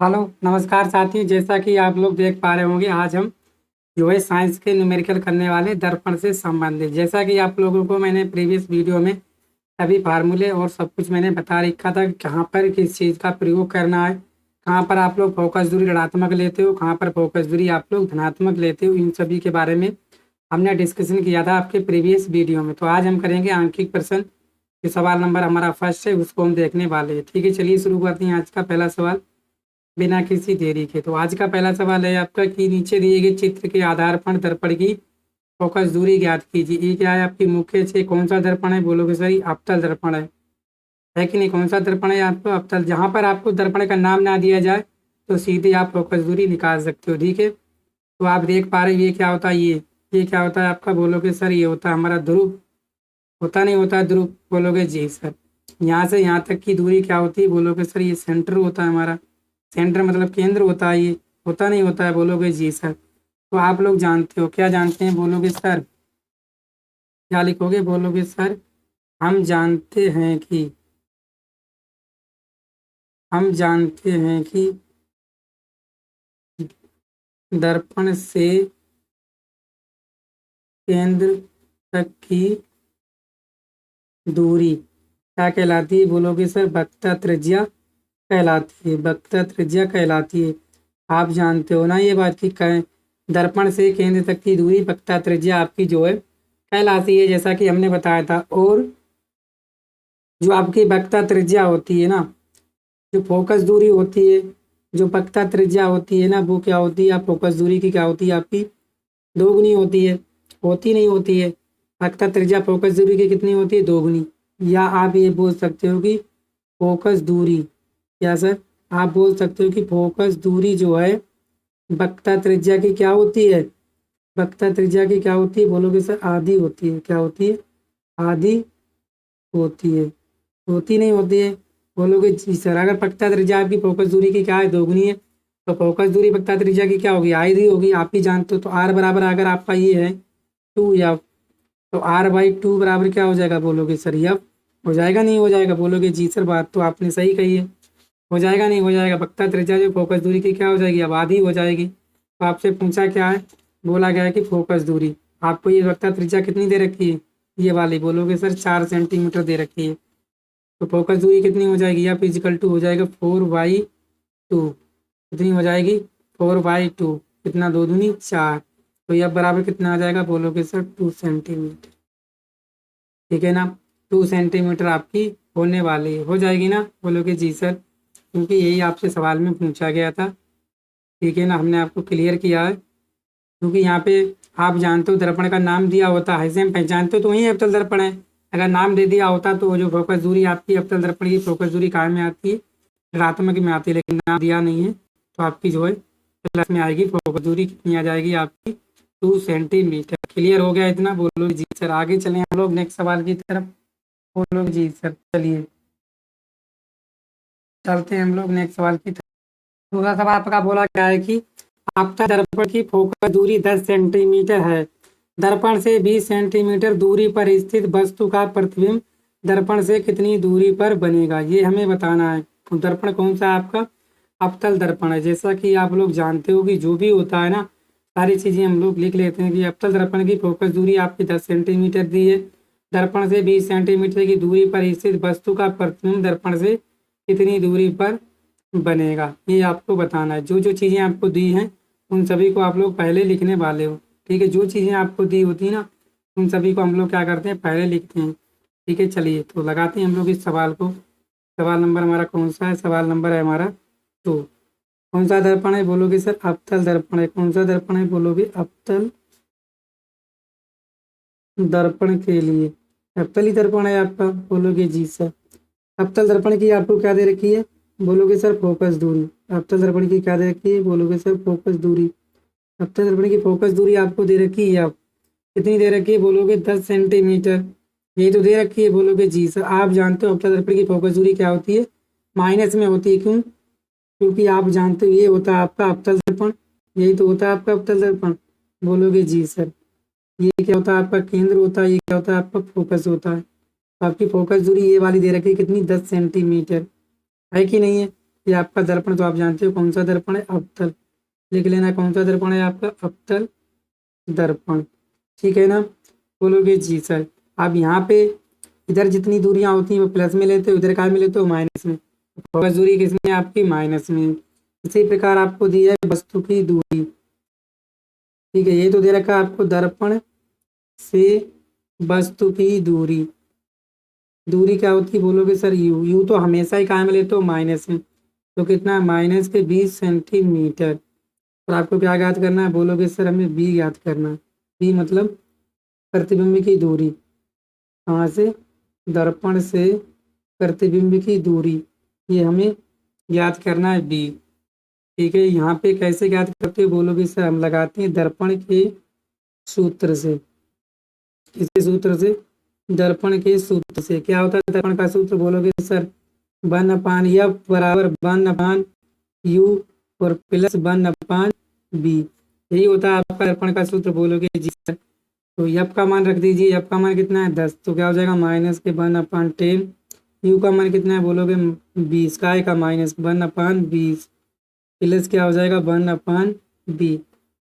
Hello नमस्कार साथियों, जैसा कि आप लोग देख पा रहे होंगे आज हम जो है साइंस के न्यूमेरिकल करने वाले दर्पण से संबंधित। जैसा कि आप लोगों को मैंने प्रीवियस वीडियो में सभी फार्मूले और सब कुछ मैंने बता रखा था कि कहाँ पर किस चीज़ का प्रयोग करना है, कहाँ पर आप लोग फोकस दूरी ऋणात्मक लेते हो, कहाँ पर फोकस दूरी आप लोग धनात्मक लेते हो। इन सभी के बारे में हमने डिस्कशन किया था आपके प्रीवियस वीडियो में। तो आज हम करेंगे आंकिक प्रश्न। जो सवाल नंबर हमारा फर्स्ट है उसको हम देखने वाले हैं। ठीक है, चलिए शुरू करते हैं आज का पहला सवाल बिना किसी देरी के। तो आज का पहला सवाल है आपका कि नीचे दिए गए चित्र के आधार पर दर्पण की फोकस दूरी ज्ञात कीजिए। ये क्या है आपकी मुख्य से कौन सा दर्पण है, बोलोगे सर ये अवतल दर्पण है कि नहीं। कौन सा दर्पण है आपको अवतल। जहां पर आपको दर्पण का नाम ना दिया जाए तो सीधे आप फोकस दूरी निकाल सकते हो। ठीक है, तो आप देख पा रहे हो ये क्या होता है, ये क्या होता है आपका, बोलोगे सर ये होता है हमारा ध्रुव। होता नहीं होता है ध्रुव, बोलोगे जी सर। यहाँ से यहाँ तक की दूरी क्या होती है, बोलोगे सर ये सेंटर होता है हमारा। सेंटर मतलब केंद्र होता है ये। होता नहीं होता है, बोलोगे जी सर। तो आप लोग जानते हो, क्या जानते हैं, बोलोगे सर। क्या लिखोगे, बोलोगे सर हम जानते हैं कि, हम जानते हैं कि दर्पण से केंद्र तक की दूरी क्या कहलाती है, बोलोगे सर वक्रता त्रिज्या कहलाती है। वक्रता त्रिज्या कहलाती है। आप जानते हो ना ये बात कि दर्पण से केंद्र तक की दूरी वक्रता त्रिज्या आपकी जो है कहलाती है, जैसा कि हमने बताया था। और जो आपकी वक्रता त्रिज्या होती है ना, जो फोकस दूरी होती है, जो वक्रता त्रिज्या होती है ना, वो क्या होती है, आप फोकस दूरी की क्या होती है आपकी दोगुनी होती है। होती नहीं होती है, वक्रता त्रिज्या फोकस दूरी की कितनी होती है, दोगुनी। या आप ये बोल सकते हो कि फोकस दूरी, क्या सर, आप बोल सकते हो कि फोकस दूरी जो है वक्रता त्रिज्या की क्या होती है, वक्रता त्रिज्या की क्या होती है, बोलोगे सर आधी होती है। क्या होती है, आधी होती है। होती नहीं होती है, बोलोगे जी सर। अगर वक्रता त्रिज्या आपकी फोकस दूरी की क्या है, दोगुनी है, तो फोकस दूरी वक्रता त्रिज्या की क्या होगी, आधी होगी। आप ही जानते हो। तो आर बराबर अगर आपका ये है 2 एफ, तो आर बाई 2 बराबर क्या हो जाएगा, बोलोगे सर एफ हो जाएगा। नहीं हो जाएगा, बोलोगे जी सर। बात तो आपने सही कही है, हो जाएगा नहीं हो जाएगा। वक्रता त्रिज्या जो फोकस दूरी की क्या हो जाएगी, अब आधी हो जाएगी। तो आपसे पूछा क्या है, बोला गया है कि फोकस दूरी आपको ये वक्रता त्रिज्या कितनी दे रखी है, ये वाली, बोलोगे सर 4 सेंटीमीटर दे रखी है। तो फोकस दूरी कितनी हो जाएगी, या फिजिकल टू हो जाएगा 4/2। कितनी हो जाएगी, 4/2। कितना, दो दूनी 4। तो यह बराबर कितना आ जाएगा, बोलोगे सर 2 सेंटीमीटर। ठीक है ना, 2 सेंटीमीटर आपकी होने वाली हो जाएगी ना, बोलोगे जी सर, क्योंकि यही आपसे सवाल में पूछा गया था। ठीक है ना, हमने आपको क्लियर किया है। क्योंकि यहाँ पे आप जानते हो दर्पण का नाम दिया होता है, ऐसे हम पहचानते हो तो वही अवतल दर्पण है। अगर नाम दे दिया होता तो वो जो फोकस दूरी आपकी अवतल दर्पण की फोकस दूरी कहाँ में आती है, ऋणात्मक में आती है। लेकिन नाम दिया नहीं है तो आपकी जो है प्लस में आएगी। फोकस दूरी कितनी आ जाएगी आपकी, 2 सेंटीमीटर। क्लियर हो गया इतना, बोलो जी सर। आगे चले हम लोग नेक्स्ट सवाल की तरफ, बोलो जी सर। चलिए चलते हैं हम लोग नेक्स्ट सवाल की तरफ। दूसरा सवाल आपका बोला गया है कि आपका दर्पण की फोकस दूरी 10 सेंटीमीटर है। दर्पण से 20 सेंटीमीटर दूरी पर स्थित वस्तु का प्रतिबिंब दर्पण से कितनी दूरी पर बनेगा, ये हमें बताना है। तो दर्पण कौन सा है आपका, अवतल दर्पण है। जैसा कि आप लोग जानते हो कि जो भी होता है ना, सारी चीजें हम लोग लिख लेते हैं कि अवतल दर्पण की फोकस दूरी आपकी 10 सेंटीमीटर दी है। दर्पण से 20 सेंटीमीटर की दूरी पर स्थित वस्तु का प्रतिबिंब दर्पण से कितनी दूरी पर बनेगा, ये आपको बताना है। जो जो चीज़ें आपको दी हैं उन सभी को आप लोग पहले लिखने वाले हो। ठीक है, जो चीज़ें आपको दी होती है ना उन सभी को हम लोग क्या करते हैं, पहले लिखते हैं। ठीक है, चलिए तो लगाते हैं हम लोग इस सवाल को। सवाल नंबर हमारा कौन सा है, सवाल नंबर है हमारा 2। कौन सा दर्पण है, बोलोगे सर अवतल दर्पण है। कौन सा दर्पण है, बोलोगे अवतल दर्पण के लिए अवतल ही दर्पण है आपका, बोलोगे जी सर। अवतल दर्पण की आपको क्या दे रखी है, बोलोगे सर फोकस दूरी। अवतल दर्पण की क्या दे रखी है, बोलोगे सर फोकस दूरी। अवतल दर्पण की फोकस दूरी आपको दे रखी है, आप कितनी दे रखी है, बोलोगे 10 सेंटीमीटर। यही तो दे रखी है, बोलोगे जी सर। आप जानते हो अवतल दर्पण की फोकस दूरी क्या होती है, माइनस में होती है। क्यों, क्योंकि आप जानते हो ये होता है आपका अवतल दर्पण। यही तो होता है आपका अवतल दर्पण, बोलोगे जी सर। ये क्या होता है आपका केंद्र होता है, ये क्या होता है आपका फोकस होता है। तो आपकी फोकस दूरी ये वाली दे रखी है कितनी, 10 सेंटीमीटर, है कि नहीं है। ये आपका दर्पण तो आप जानते हो कौन सा दर्पण है, अवतल। लिख लेना कौन सा दर्पण है आपका, अवतल दर्पण। ठीक है ना, बोलोगे जी सर। अब यहाँ पे इधर जितनी दूरियां होती हैं वो प्लस में लेते हो, इधर काय में लेते हो, माइनस में। फोकस दूरी किसमें है आपकी, माइनस में। इसी प्रकार आपको दी है वस्तु की दूरी। ठीक है, ये तो दे रखा है आपको दर्पण से वस्तु की दूरी। दूरी क्या होती है बोलोगे सर, यू। यू तो हमेशा ही काय में लेते हो, माइनस में। तो कितना है, माइनस के 20 सेंटीमीटर। और आपको क्या ज्ञात करना है, बोलोगे सर हमें बी ज्ञात करना है। बी मतलब प्रतिबिंब की दूरी। कहाँ से, दर्पण से प्रतिबिंब की दूरी, ये हमें ज्ञात करना है बी। ठीक है, यहाँ पे कैसे ज्ञात करते हो बोलोगे सर, हम लगाते हैं दर्पण के सूत्र से। किसके सूत्र से, दर्पण के सूत्र से। क्या होता है दर्पण का सूत्र बोलोगे सर, 1/f बराबर 1/u और प्लस 1/b। यही होता है आपका दर्पण का सूत्र, बोलोगे जी सर। तो एफ का मान रख दीजिए, एफ का मान कितना है 10, तो क्या हो जाएगा माइनस के 1/10। यू का मान कितना है बोलोगे 20, काय का माइनस 1/20 प्लस क्या हो जाएगा 1/b।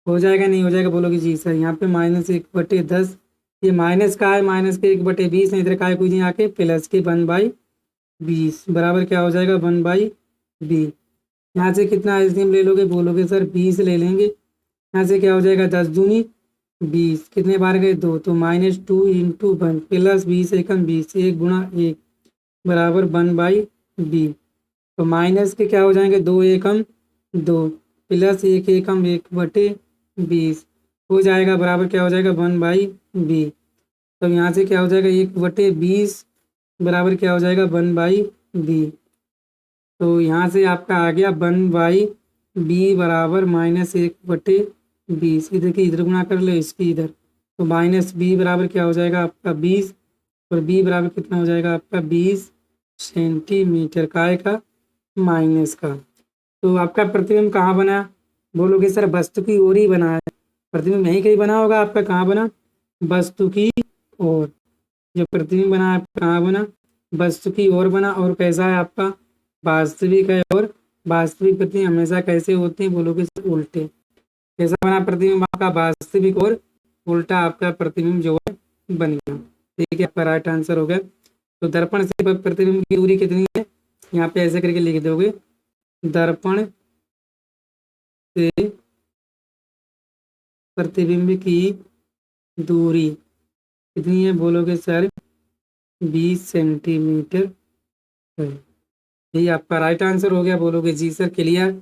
हो जाएगा नहीं हो जाएगा बोलोगे जी सर। यहाँ पे -1/10, ये माइनस का है, माइनस के 1/20 है, इधर का है कुछ नहीं आके प्लस के 1/20 बराबर क्या हो जाएगा 1/b। यहाँ से कितना एलसीएम ले लोगे बोलोगे सर 20 ले लेंगे। यहाँ से क्या हो जाएगा 10 दूनी 20, कितने बार गए 2, तो -2 × 1 प्लस 20 एकम 20, 1 × 1 बराबर 1/b। तो माइनस के क्या हो जाएंगे 2 एकम 2 प्लस 1 एकम 1/20 हो जाएगा बराबर क्या हो जाएगा 1/b। तो यहाँ से क्या हो जाएगा 1/20 बराबर क्या हो जाएगा 1/b। तो यहाँ से आपका आ गया 1/b बराबर -1/20। इधर की इधर गुणा कर लो, इसकी इधर, तो -b बराबर क्या हो जाएगा आपका 20 और b बराबर कितना हो जाएगा आपका 20 सेंटीमीटर, काय का, माइनस का। तो आपका प्रतिबिंब कहाँ बना बोलोगे सर, वस्तु की ओर ही बना है। प्रतिबिंब यहीं कहीं बना होगा आपका, कहाँ बना, वस्तु की ओर। जो प्रतिबिंब बना है कहाँ बना, वस्तु की ओर बना। और कैसा है आपका, वास्तविक है। और वास्तविक प्रतिबिंब हमेशा कैसे होते हैं बोलोगे सर, उल्टे। कैसा बना प्रतिबिंब आपका, वास्तविक और उल्टा आपका प्रतिबिंब जो है बन गया। ठीक है, आपका राइट आंसर हो गया। तो दर्पण से प्रतिबिंब की दूरी कितनी है, यहाँ पे ऐसे करके लिख दोगे, दर्पण से प्रतिबिंब की दूरी कितनी है बोलोगे सर 20 सेंटीमीटर है। यही आपका राइट आंसर हो गया, बोलोगे जी सर। क्लियर।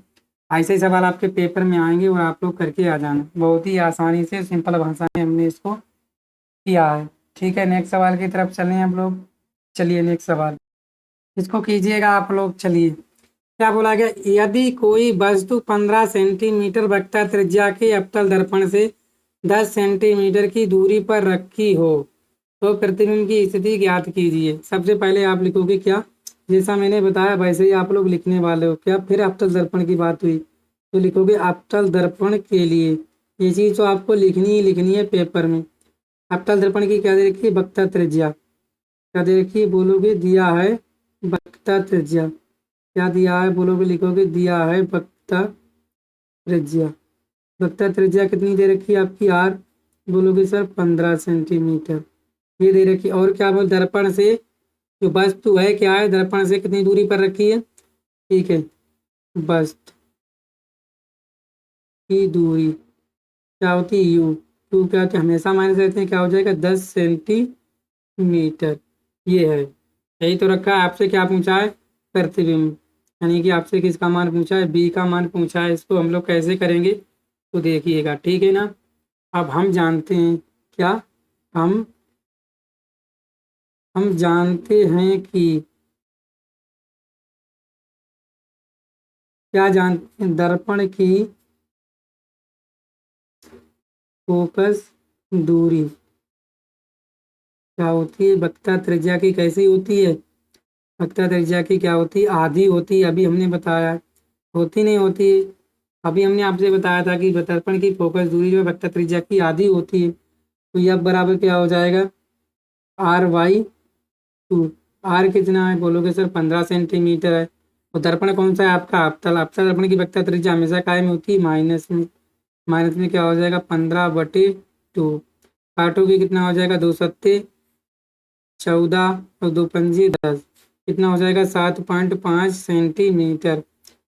ऐसे ही सवाल आपके पेपर में आएंगे और आप लोग करके आ जाना, बहुत ही आसानी से सिंपल भाषा में हमने इसको किया है। ठीक है, नेक्स्ट सवाल की तरफ चलें हम लोग। चलिए नेक्स्ट सवाल, इसको कीजिएगा आप लोग। चलिए, क्या बोला गया, यदि कोई वस्तु 15 सेंटीमीटर वक्रता त्रिज्या के अवतल दर्पण से 10 सेंटीमीटर की दूरी पर रखी हो तो प्रतिबिंब की स्थिति ज्ञात कीजिए। सबसे पहले आप लिखोगे क्या, जैसा मैंने बताया वैसे ही आप लोग लिखने वाले हो। क्या, फिर अवतल दर्पण की बात हुई तो लिखोगे अवतल दर्पण के लिए। ये चीज़ तो आपको लिखनी ही लिखनी है पेपर में। अवतल दर्पण की क्या दे रखी है, वक्रता त्रिज्या। क्या दे रखी है बोलोगे, दिया है वक्रता त्रिज्या। क्या दिया है बोलोगे, लिखोगे दिया है वक्रता त्रिज्या। वक्रता त्रिज्या कितनी दे रखी है आपकी, आर। बोलोगे सर 15 सेंटीमीटर ये दे रखी। और क्या बोल, दर्पण से जो वस्तु है क्या है, दर्पण से कितनी दूरी पर रखी है। ठीक है, वस्तु की दूरी क्या होती है, यू। यू क्या होती है, हमेशा माइनस रहते हैं, क्या हो जाएगा 10 सेंटीमीटर। ये है, यही तो रखा है। आपसे क्या पूछा है, प्रतिबिंब, यानी कि आपसे किसका मान पूछा है, बी का मान पूछा है। इसको हम लोग कैसे करेंगे तो देखिएगा। ठीक है ना, अब हम जानते हैं क्या, हम जानते हैं कि क्या जानते हैं, दर्पण की फोकस दूरी क्या होती है, वक्रता त्रिज्या की कैसी होती है, वक्रता त्रिज्या की क्या होती है, आधी होती है। अभी हमने बताया, होती नहीं होती। अभी हमने आपसे बताया था कि दर्पण की फोकस दूरी जो है वक्रता त्रिज्या की आधी होती है। तो यह बराबर क्या हो जाएगा, R/2। आर कितना है बोलोगे सर 15 सेंटीमीटर है, और दर्पण कौन सा है आपका अवतल। अवतल दर्पण की वक्रता त्रिज्या हमेशा काय में होती है, माइनस में। माइनस में क्या हो जाएगा 15/2। काटोगे कितना हो जाएगा 2×7=14 और 2×5=10, कितना हो जाएगा 7.5 सेंटीमीटर।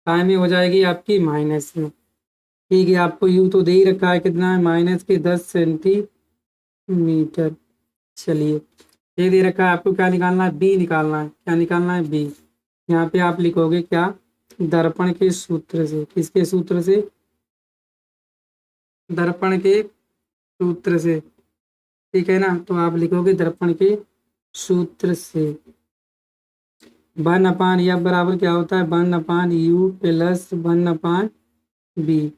काय में हो जाएगी आपकी माइनस में। ठीक है, आपको यू तो दे ही रखा है, कितना है -10 सेंटीमीटर। चलिए, ये दे रखा है, आपको क्या निकालना है, बी निकालना है। क्या निकालना है, बी। यहाँ पे आप लिखोगे क्या, दर्पण के सूत्र से। किसके सूत्र से, दर्पण के सूत्र से। ठीक है ना, तो आप लिखोगे दर्पण के सूत्र से 1/F बराबर क्या होता है 1/U प्लस 1/B।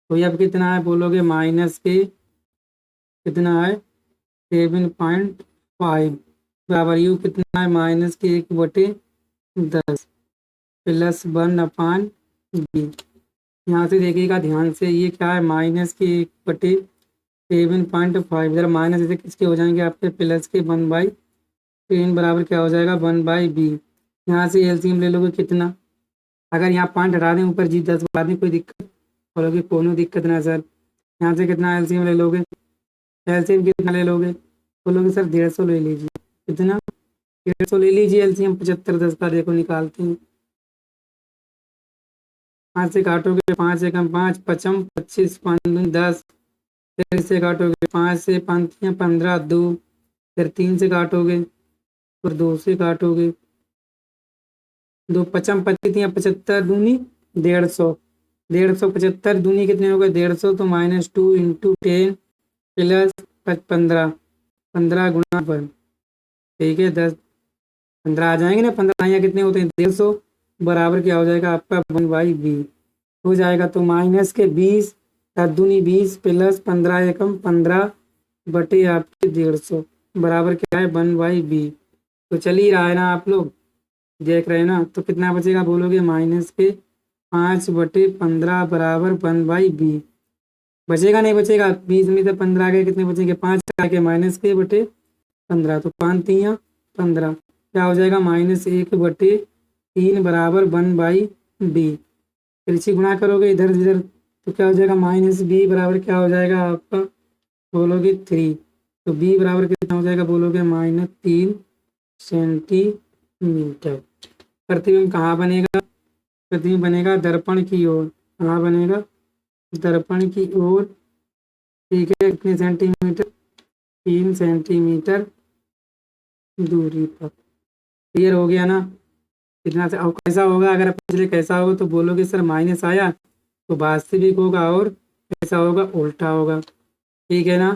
तो अब कितना है बोलोगे माइनस के कितना है 7.5 बराबर यू कितना है -1/10 प्लस 1/B। यहाँ से देखिएगा ध्यान से, ये क्या है -1/7.5। जरा माइनस ऐसे किसके हो जाएंगे आपके प्लस के 1/10 बराबर क्या हो जाएगा 1/B। यहाँ से एलसीएम ले लोगे कितना, अगर यहाँ 5 हटा दें ऊपर जी 10 बढ़ा दें कोई दिक्कत, बोलोगे कोनो दिक्कत ना सर। यहाँ से कितना एलसीएम ले लोगे, एलसीएम कितना ले लोगे, बोलोगे सर 150 ले लीजिए। कितना 150 ले लीजिए एलसीएम 75×10 का देखो निकालते हैं। 5 से काटोगे 5 एकम 5 पचम 25 5 दूनी 10। फिर से काटोगे 5 से 5 15 2। फिर 3 से काटोगे, फिर 2 से काटोगे 2 पचम 25 75 दूनी 150। 150 75 दूनी कितने हो गए 150, तो -2 × 10 प्लस 15 15 गुणा 1। ठीक है 10 15 आ जाएंगे ना, 15 यहाँ कितने होते हैं 150 बराबर क्या हो जाएगा आपका 1/B हो जाएगा। तो माइनस के 20 दूनी 20 प्लस 15 एकम 15 बटे आपके 150 बराबर क्या है 1/B। तो चल ही रहा है ना, आप लोग देख रहे हैं ना, तो कितना बचेगा बोलोगे माइनस के 5/15 बराबर 1/B। बचेगा नहीं बचेगा, 20 में से 15 गए कितने बचेंगे 5 के -के/15, तो 5 3 15 क्या हो जाएगा -1/3 बराबर 1/B। फिर इसी गुणा करोगे इधर इधर तो क्या हो जाएगा -B बराबर क्या हो जाएगा आपका बोलोगे 3। तो B बराबर कितना हो जाएगा बोलोगे -3 सेंटीमीटर। प्रतिबिंब कहाँ बनेगा, प्रतिबिंब बनेगा दर्पण की ओर। कहाँ बनेगा, दर्पण की ओर। ठीक है, कितने सेंटीमीटर 3 सेंटीमीटर दूरी पर। क्लियर हो गया ना, कितना से। और कैसा होगा, अगर पिछले कैसा होगा तो बोलोगे सर माइनस आया, तो वास्तविक होगा, और कैसा होगा उल्टा होगा। ठीक है ना,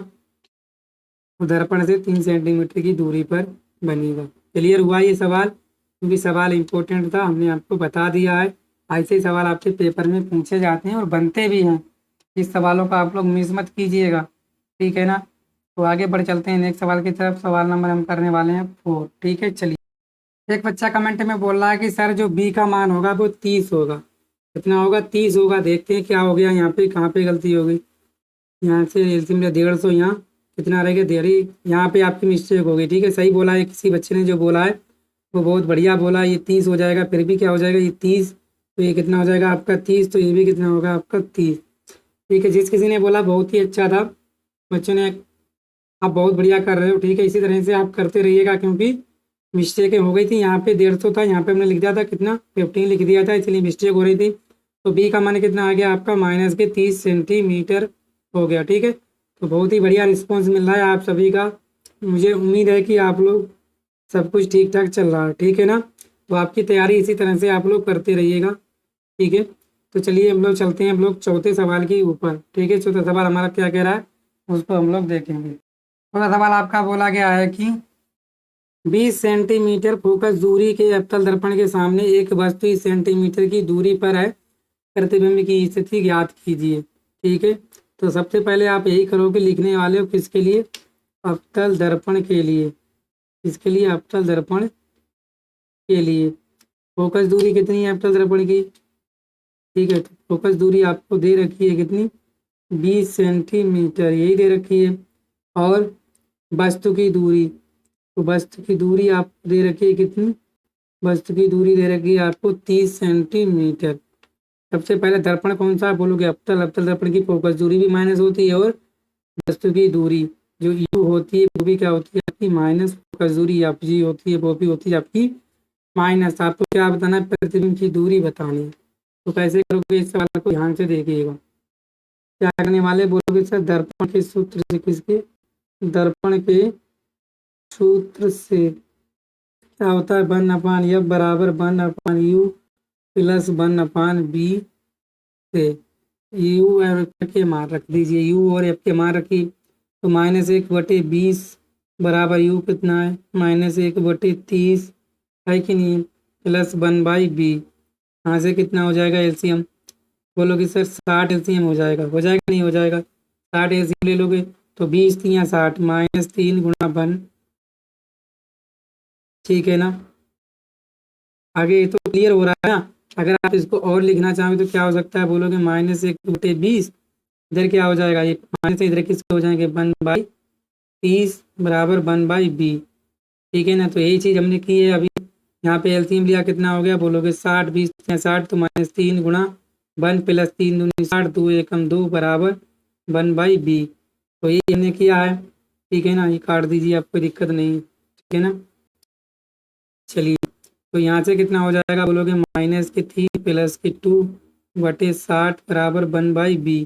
दर्पण से 3 सेंटीमीटर की दूरी पर बनेगा। क्लियर हुआ ये सवाल, क्योंकि सवाल इम्पोर्टेंट था, हमने आपको बता दिया है। ऐसे ही सवाल आपके पेपर में पूछे जाते हैं और बनते भी हैं, इस सवालों का आप लोग मिस मत कीजिएगा। ठीक है ना, तो आगे बढ़ चलते हैं नेक्स्ट सवाल की तरफ। सवाल नंबर हम करने वाले हैं 4। ठीक है, चलिए। एक बच्चा कमेंट में बोल रहा है कि सर जो बी का मान होगा वो 30 होगा। कितना होगा 30 होगा। देखते हैं क्या हो गया यहाँ पे, कहाँ पे गलती हो गई। यहाँ से एलसीएम 150, यहाँ कितना रहेगा 1.5, यहाँ पे आपकी मिस्टेक हो गई। ठीक है, सही बोला है किसी बच्चे ने, जो बोला है वो बहुत बढ़िया बोला। ये 30 हो जाएगा, फिर भी क्या हो जाएगा ये 30, तो ये कितना हो जाएगा आपका 30, तो ये भी कितना होगा आपका 30। ठीक है, जिस किसी ने बोला बहुत ही अच्छा था बच्चों ने, आप बहुत बढ़िया कर रहे हो। ठीक है, इसी तरह से आप करते रहिएगा, क्योंकि मिस्टेकें हो गई थी। यहाँ पे 150 था, यहाँ पे हमने लिख दिया था कितना 15 लिख दिया था, इसलिए मिस्टेक हो रही थी। तो बी का मान कितना आ गया आपका -30 सेंटीमीटर हो गया। ठीक है, तो बहुत ही बढ़िया रिस्पॉन्स मिल रहा है आप सभी का। मुझे उम्मीद है कि आप लोग सब कुछ ठीक ठाक चल रहा है। ठीक है ना, तो आपकी तैयारी इसी तरह से आप लोग करते रहिएगा। ठीक है, तो चलिए हम लोग चलते हैं हम लोग चौथे सवाल के ऊपर। ठीक है, चौथा सवाल हमारा क्या कह रहा है उसको हम लोग देखेंगे। चौथा सवाल आपका बोला गया है कि 20 सेंटीमीटर फोकस दूरी के अवतल दर्पण के सामने एक वस्तु इस सेंटीमीटर की दूरी पर है, प्रतिबिंब की स्थिति ज्ञात कीजिए। ठीक है, तो सबसे पहले आप यही करोगे, लिखने वाले हो किसके लिए, अवतल दर्पण के लिए। इसके लिए अवतल दर्पण के लिए फोकस दूरी कितनी है अवतल दर्पण की। ठीक है, तो फोकस दूरी आपको दे रखी है कितनी 20 सेंटीमीटर, यही दे रखी है। और वस्तु की दूरी, तो वस्तु की दूरी आपको दे रखी है कितनी वस्तु की दूरी दे रखी है आपको 30 सेंटीमीटर। सबसे पहले दर्पण कौन सा बोलोगे? अवतल। अवतल दर्पण की फोकस दूरी भी माइनस होती है और वस्तु की दूरी जो यू होती है वो भी क्या होती है आपकी माइनस। फोकस दूरी एफ जी होती है वो भी होती है आपकी माइनस। आपको क्या बताना है? प्रतिबिंब की दूरी बतानी है। तो कैसे करोगे इस सवाल को ध्यान से देखिएगा। क्या करने वाले बोलोगे सर? दर्पण के सूत्र से, किसके? दर्पण के सूत्र से क्या होता है? 1/F बराबर 1/U प्लस 1/B से। यू और एफ के मान रख दीजिए, यू और एफ के मान रखिए। तो -1/20 बराबर यू कितना है? -1/30 है कि नहीं? Plus 1/B। यहाँ से कितना हो जाएगा एलसीएम? बोलोगे सर 60 एलसीएम हो जाएगा। हो जाएगा नहीं हो जाएगा? 60 एलसीएम ले लोगे तो 20 3 60 -3 गुणा 1। ठीक है ना? आगे ये तो क्लियर हो रहा है ना? अगर आप इसको और लिखना चाहें तो क्या हो सकता है? बोलोगे -1/20। इधर क्या हो जाएगा? ये माइनस से इधर किसके हो जाएंगे? 1/30 बराबर 1/B। ठीक है ना? तो यही चीज हमने की है अभी। यहाँ पे एलसीएम लिया, कितना हो गया? बोलोगे 60 20 60 तो -3 गुणा 1 प्लस 3 दूनी 60 2 एकम 2 बराबर 1/B। तो ये हमने किया है। ठीक है ना? ये काट दीजिए, आपको दिक्कत नहीं है। ठीक है ना? चलिए, तो यहाँ से कितना हो जाएगा? बोलोगे -3 प्लस के 2/60 बराबर 1/B।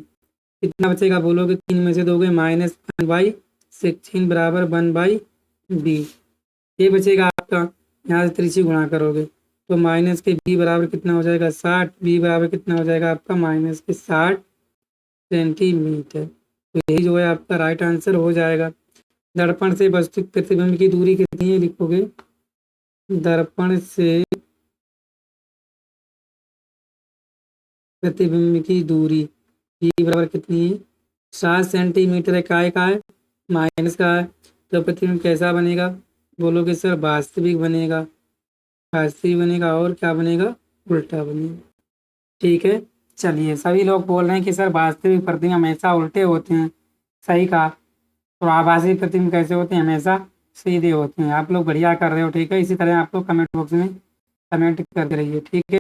कितना बचेगा? बोलोगे 3 में से दोगे -1/16 बराबर 1/B। ये बचेगा आपका। यहाँ से त्रिची गुणा करोगे तो माइनस के बी बराबर कितना हो जाएगा? 60। बी बराबर कितना हो जाएगा आपका? -60 सेंटीमीटर। तो यही जो है आपका राइट आंसर हो जाएगा। दर्पण से वस्तु प्रतिबिंब की दूरी कितनी है लिखोगे? दर्पण से प्रतिबिंब की दूरी बी बराबर कितनी है? 7 सेंटीमीटर। काय का है? माइनस का है। तो प्रतिबिंब कैसा बनेगा? बोलोगे सर वास्तविक बनेगा। वास्तविक बनेगा और क्या बनेगा? उल्टा बनेगा। ठीक है। चलिए, सभी लोग बोल रहे हैं कि सर वास्तविक प्रतिबिंब हमेशा उल्टे होते हैं। सही कहा। तो आभासी प्रतिबिंब कैसे होते हैं? हमेशा सीधे होते हैं। आप लोग बढ़िया कर रहे हो। ठीक है, इसी तरह आप लोग कमेंट बॉक्स में कमेंट करते रहिए। ठीक है।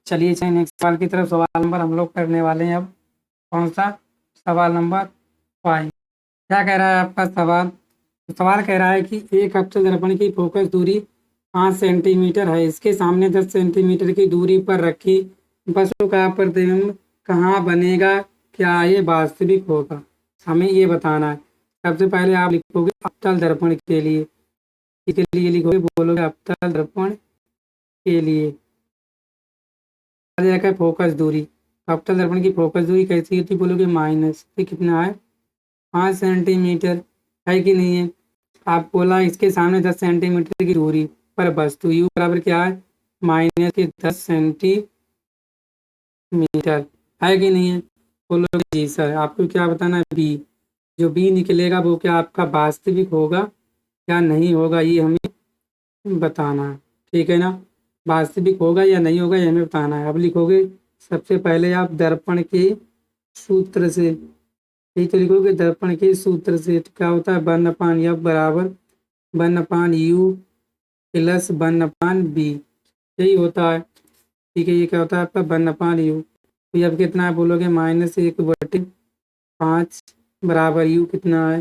चलिए नेक्स्ट सवाल की तरफ। सवाल नंबर हम लोग करने वाले हैं अब। कौन सा? सवाल नंबर 5। क्या कह रहा है आपका सवाल? सवाल कह रहा है कि एक अवतल दर्पण की फोकस दूरी 5 सेंटीमीटर है। इसके सामने 10 सेंटीमीटर की दूरी पर रखी वस्तु का प्रतिबिंब कहाँ बनेगा? क्या ये वास्तविक होगा? हमें ये बताना है। सबसे पहले आप लिखोगे अवतल दर्पण के लिए। इसके लिए लिखोगे, बोलोगे अवतल दर्पण के लिए फोकस दूरी। अवतल दर्पण की फोकस दूरी कैसी होती? बोलोगे माइनस कितना है? 5 सेंटीमीटर। है कि नहीं है? आप बोला इसके सामने 10 सेंटीमीटर की दूरी पर वस्तु यू बराबर क्या है? -10 सेंटीमीटर। है कि नहीं है? बोलोगे जी सर। आपको क्या बताना है? बी। जो बी निकलेगा वो क्या आपका वास्तविक होगा या नहीं होगा, ये हमें बताना है। ठीक है ना? वास्तविक होगा या नहीं होगा ये हमें बताना है। अब लिखोगे सबसे पहले आप दर्पण के सूत्र से। यही तो लिखोगे दर्पण के सूत्र से। तो क्या होता है? 1/F बराबर 1/U प्लस 1/B। यही होता है। ठीक है, ये क्या होता है आपका? 1/U। तो अब कितना है? बोलोगे -1/5 बराबर यू कितना है?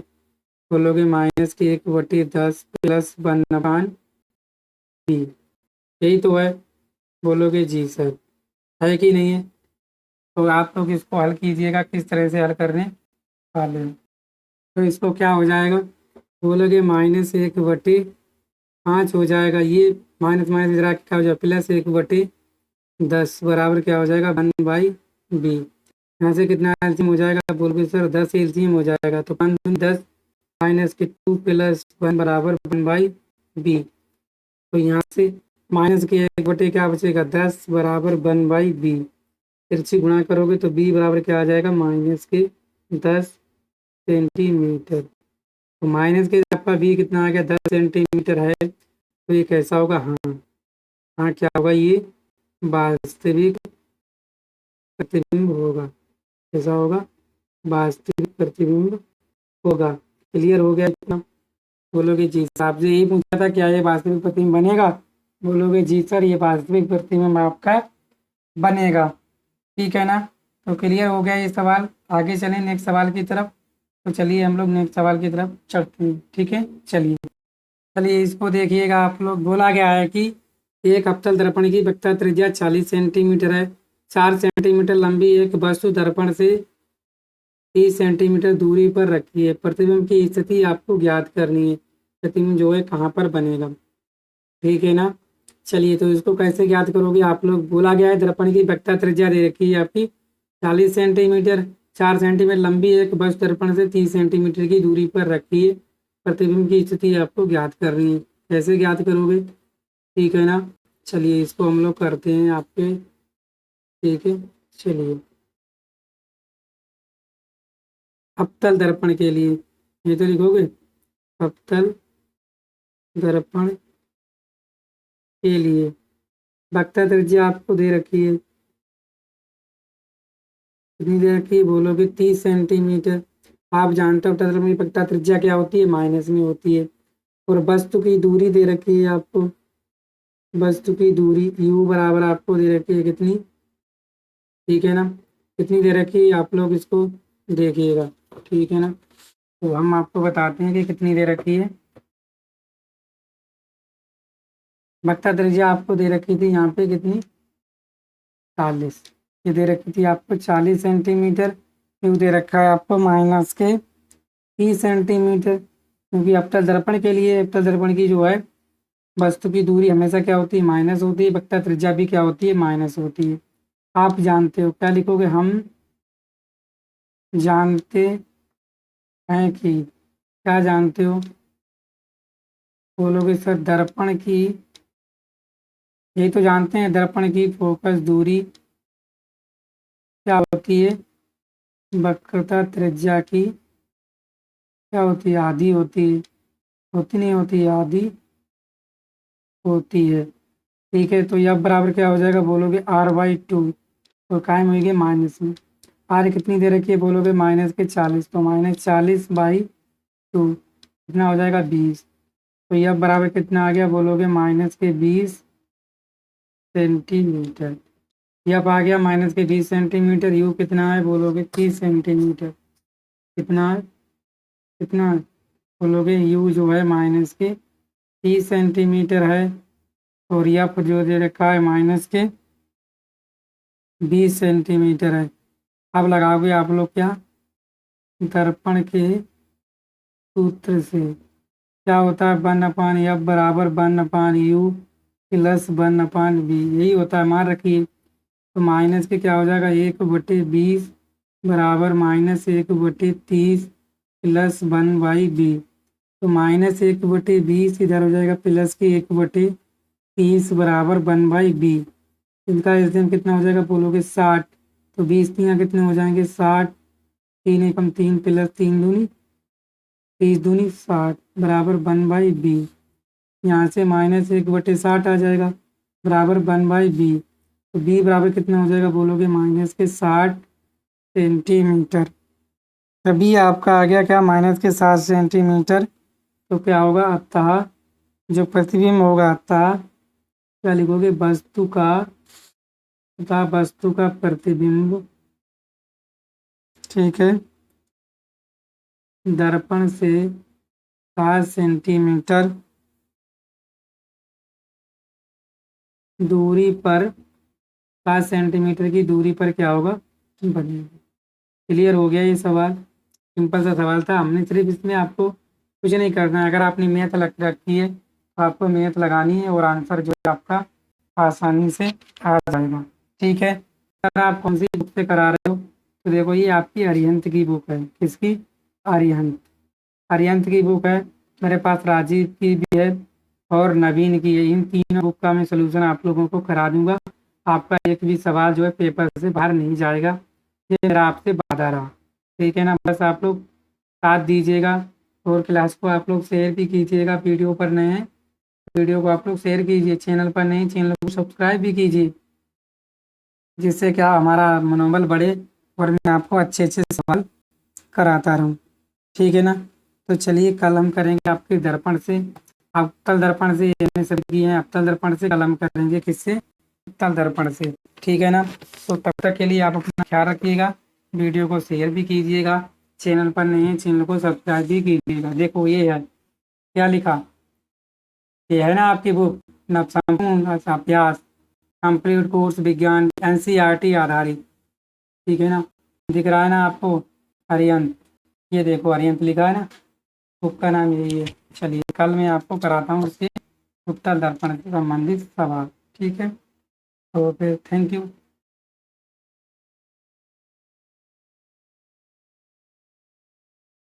बोलोगे -1/10 प्लस 1/B। यही तो है। बोलोगे जी सर। है कि नहीं है? तो आप लोग इसको हल कीजिएगा, किस तरह से हल करने वाले हैं। तो इसको क्या हो जाएगा? बोलोगे -1/5 हो जाएगा। ये माइनस माइनस इधर क्या हो जाएगा? +1/10 बराबर क्या हो जाएगा? 1/B। यहाँ से कितना एलसीएम हो जाएगा? बोलोगे सर 10 एलसीएम हो जाएगा। तो 5 दूनी 10 -2 प्लस 1 बराबर 1/B। तो यहाँ से माइनस के 1/, क्या बचेगा? 10 बराबर 1/B। तिरछी गुणा करोगे तो B बराबर क्या आ जाएगा? -10 सेंटीमीटर। तो माइनस के आपका B कितना आ गया? 10 सेंटीमीटर है। तो ये कैसा होगा? हाँ हाँ, क्या होगा? ये वास्तविक प्रतिबिंब होगा। कैसा होगा? वास्तविक प्रतिबिंब होगा। क्लियर हो गया इतना? बोलोगे जी। आपसे यही पूछा था क्या ये वास्तविक प्रतिबिंब बनेगा? बोलोगे जी सर ये वास्तविक प्रतिबिंब आपका बनेगा। ठीक है ना। तो क्लियर हो गया ये सवाल। आगे चलें नेक्स्ट सवाल की तरफ। तो चलिए हम लोग नेक्स्ट सवाल की तरफ चलते हैं। ठीक है चलिए। चलिए इसको देखिएगा आप लोग। बोला गया है कि एक अवतल दर्पण की वक्रता त्रिज्या 40 सेंटीमीटर है। 4 सेंटीमीटर लंबी एक वस्तु दर्पण से 30 सेंटीमीटर दूरी पर रखी है। प्रतिबिंब की स्थिति आपको ज्ञात करनी है। प्रतिबिंब जो है कहाँ पर बनेगा। ठीक है ना। चलिए तो इसको कैसे ज्ञात करोगे आप लोग। बोला गया है दर्पण की वक्रता त्रिज्या दे रखी है आपकी 40 सेंटीमीटर। 4 सेंटीमीटर लंबी एक वस्तु दर्पण से 30 सेंटीमीटर की दूरी पर रखी है। प्रतिबिंब की स्थिति आपको ज्ञात करनी है। कैसे ज्ञात करोगे। ठीक है ना। चलिए इसको हम लोग करते हैं आपके। ठीक है चलिए। अवतल दर्पण के लिए ये तो लिखोगे अवतल दर्पण के लिए वक्रता त्रिज्या आपको दे रखी है। कितनी दे रखी है बोलोगे 30 सेंटीमीटर। आप जानते हो अवतल दर्पण की वक्रता त्रिज्या क्या होती है, माइनस में होती है। और वस्तु की दूरी दे रखी है आपको। वस्तु की दूरी u बराबर आपको दे रखी है कितनी। ठीक है ना। कितनी दे रखी है आप लोग इसको देखिएगा। ठीक है ना। तो हम आपको बताते हैं कि कितनी दे रखी है। वक्रता त्रिज्या आपको दे रखी थी यहाँ पे कितनी 40। ये दे रखी थी आपको 40 सेंटीमीटर। यू दे रखा है आपको माइनस के 30 सेंटीमीटर। क्योंकि अवतल दर्पण के लिए अवतल दर्पण की जो है वस्तु की दूरी हमेशा क्या होती है, माइनस होती है। वक्रता त्रिज्या भी क्या होती है, माइनस होती है। आप जानते हो क्या लिखोगे, हम जानते हैं कि। क्या जानते हो बोलोगे सर दर्पण की। यही तो जानते हैं दर्पण की फोकस दूरी क्या होती है, वक्रता त्रिज्या की क्या होती है, आधी होती है। होती नहीं होती है, आधी होती है। ठीक है। तो यह बराबर क्या हो जाएगा बोलोगे r/2 और कायम होगी माइनस में। आर कितनी दे रखी है बोलोगे माइनस के 40। तो -40/2 कितना हो जाएगा 20। तो यह बराबर कितना आ गया बोलोगे माइनस के 20 सेंटीमीटर। यह आ गया माइनस के 20 सेंटीमीटर। यू कितना है बोलोगे 30 सेंटीमीटर। कितना है, कितना है? बोलोगे यू जो है माइनस के 30 सेंटीमीटर है। और यह जो दे रखा है माइनस के 20 सेंटीमीटर है। अब लगाओगे आप लोग क्या, दर्पण के सूत्र से क्या होता है 1/f बराबर 1/u प्लस 1/v। यही होता है, मान रखिए। तो माइनस के क्या हो जाएगा 1/20 बराबर -1/30 प्लस 1/v। तो -1/20 इधर हो जाएगा प्लस की 1/30 बराबर 1/v। इनका एलसीएम कितना हो जाएगा बोलोगे 60। तो 20 तीन कितने हो जाएंगे 60। 3 एकम 3 प्लस 3 दूनी 30 दूनी 60 बराबर 1/v। यहाँ से -1/60 आ जाएगा बराबर 1/v। तो v बराबर कितना हो जाएगा बोलोगे माइनस के 60 सेंटीमीटर। तभी आपका आ गया क्या माइनस के 60 सेंटीमीटर। तो क्या होगा अतः जो प्रतिबिंब होगा अतः क्या लिखोगे वस्तु का प्रतिबिंब। ठीक है। दर्पण से 60 सेंटीमीटर दूरी पर 60 सेंटीमीटर की दूरी पर क्या होगा बनेगा। क्लियर हो गया ये सवाल। सिंपल सा सवाल था। हमने सिर्फ इसमें आपको कुछ नहीं करना है। अगर आपने मैथ लग रखी है तो आपको मैथ लगानी है और आंसर जो है आपका आसानी से आ जाएगा। ठीक है। अगर आप कौन सी बुक से करा रहे हो तो देखो ये आपकी अरिहंत की बुक है। किसकी, अरिहंत। अरिहंत की बुक है। मेरे पास राजीव की भी है और नवीन की है। इन तीनों बुक का मैं सलूशन आप लोगों को करा दूंगा। आपका एक भी सवाल जो है पेपर से बाहर नहीं जाएगा। ये मेरा आपसे वादा रहा। ठीक है ना। बस आप लोग साथ दीजिएगा और क्लास को आप लोग शेयर भी कीजिएगा। वीडियो पर नए हैं वीडियो को आप लोग शेयर कीजिए, चैनल पर नए चैनल को सब्सक्राइब भी कीजिए, जिससे क्या हमारा मनोबल बढ़े और मैं आपको अच्छे अच्छे सवाल कराता रहूँ। ठीक है ना। तो चलिए कल हम करेंगे आपके दर्पण से अवतल दर्पण से हमने सब किए हैं, अवतल दर्पण से कलम करेंगे किससे, उत्तल दर्पण से। ठीक है ना। तो तब तक के लिए आप अपना ख्याल रखिएगा, वीडियो को शेयर भी कीजिएगा, चैनल पर नहीं है चैनल को सब्सक्राइब भी कीजिएगा। देखो ये है क्या लिखा, ये है ना आपकी बुक नवसंपूर्ण अभ्यास कंप्लीट कोर्स विज्ञान एनसीईआरटी आधारित। ठीक है ना, दिख रहा है ना आपको अरिहंत, ये देखो अरिहंत लिखा है ना, बुक का नाम यही है। चलिए कल मैं आपको कराता हूँ उसके उत्तर दर्पण से संबंधित सवाल। ठीक है, तो फिर थैंक यू।